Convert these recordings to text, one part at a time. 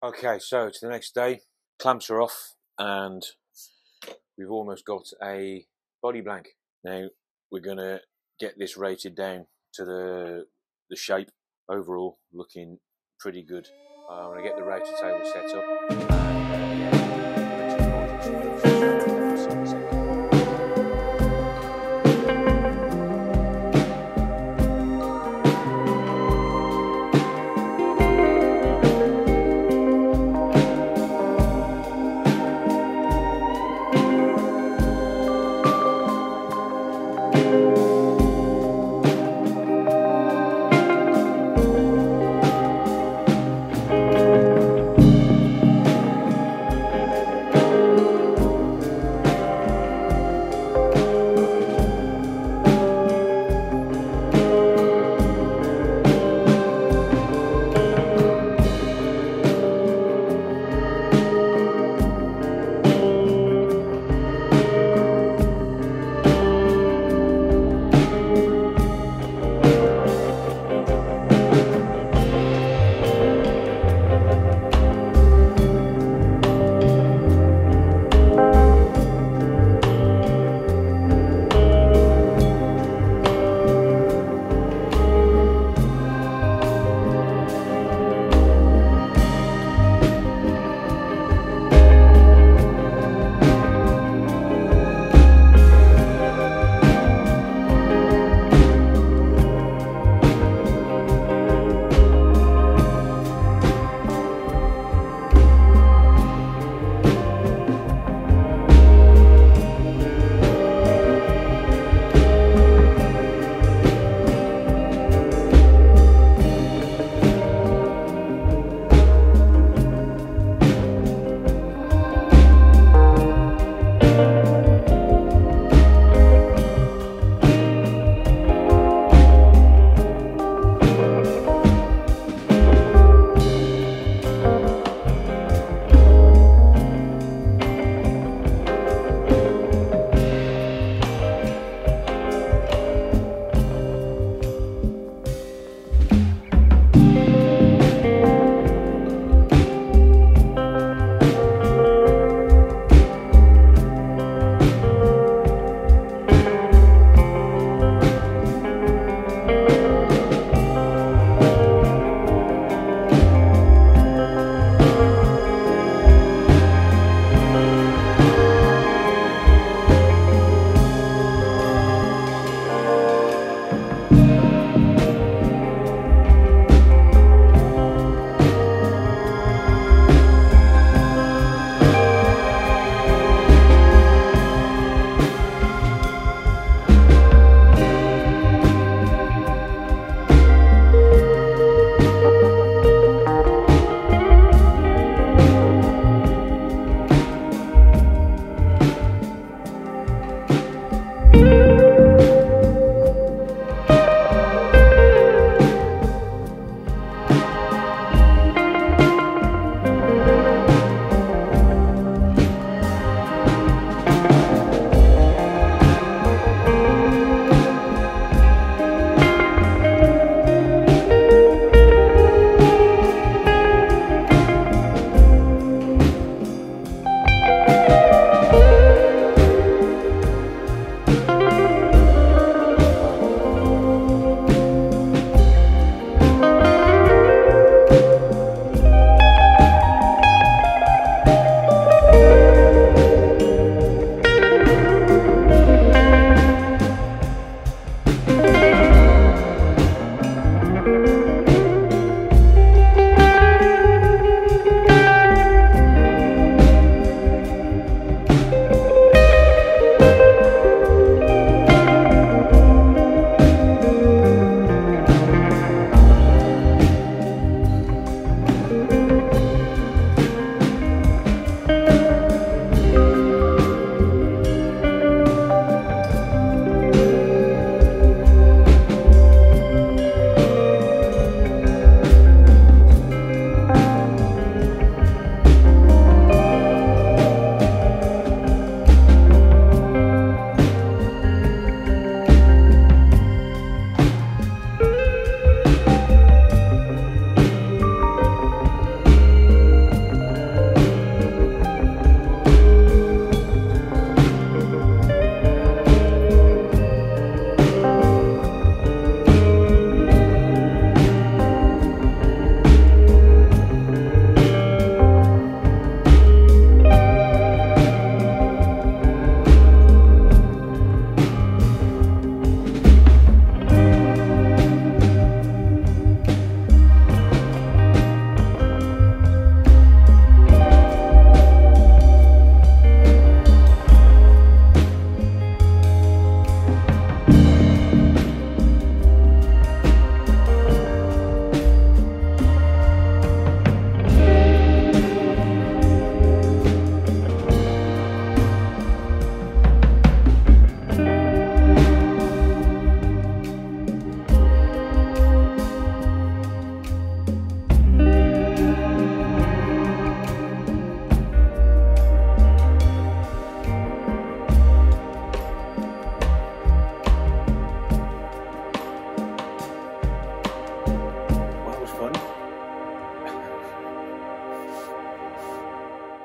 Okay, so it's the next day, clamps are off, and we've almost got a body blank. Now we're going to get this rated down to the shape. Overall looking pretty good. I'm going to get the router table set up.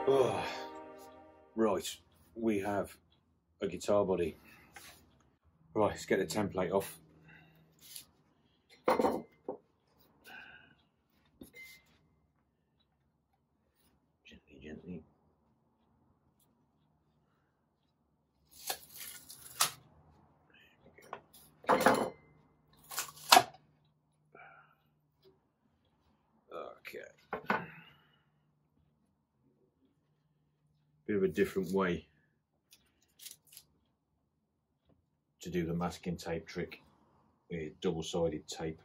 Oh, right, we have a guitar body. Right, let's get the template off. Gently, gently. Okay. Bit of a different way to do the masking tape trick with double-sided tape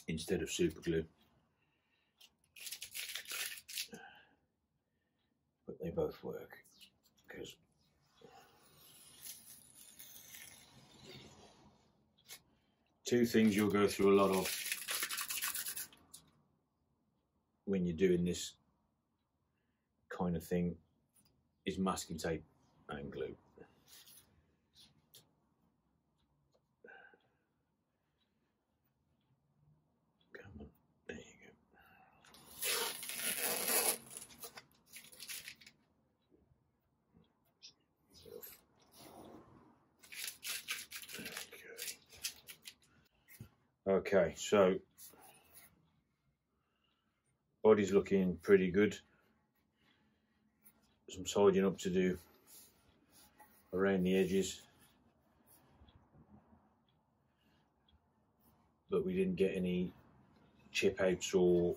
instead of super glue. But they both work, because two things you'll go through a lot of when you're doing this kind of thing is masking tape and glue. Come on, there you go. Okay, so body's looking pretty good. Some tidying up to do around the edges, but we didn't get any chip outs or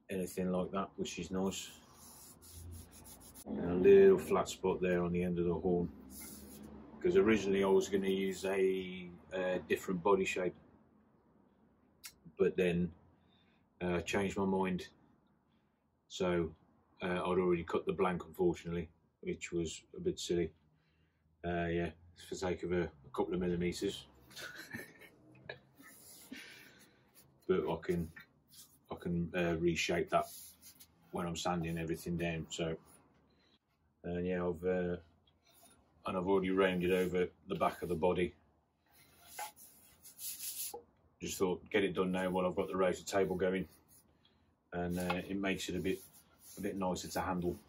anything like that, which is nice. And a little flat spot there on the end of the horn, because originally I was going to use a different body shape, but then changed my mind. So I'd already cut the blank, unfortunately, which was a bit silly. Yeah, for the sake of a couple of millimeters. But I can reshape that when I'm sanding everything down. So yeah, I've already rounded over the back of the body. Just thought, get it done now while I've got the router table going, and it makes it a bit nicer to handle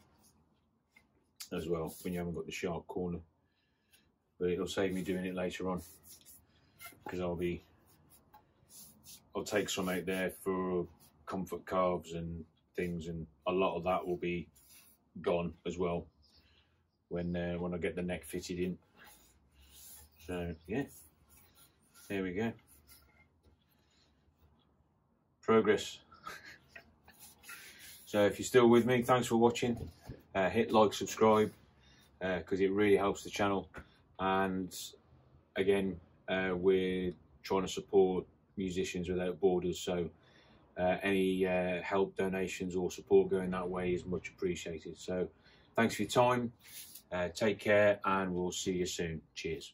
as well when you haven't got the sharp corner. But it'll save me doing it later on, because I'll take some out there for comfort carves and things, and a lot of that will be gone as well when I get the neck fitted in. So yeah, there we go. Progress. So if you're still with me, thanks for watching. Hit like, subscribe, because it really helps the channel. And again, we're trying to support Musicians Without Borders, so any help, donations or support going that way is much appreciated. So thanks for your time, take care, and we'll see you soon. Cheers.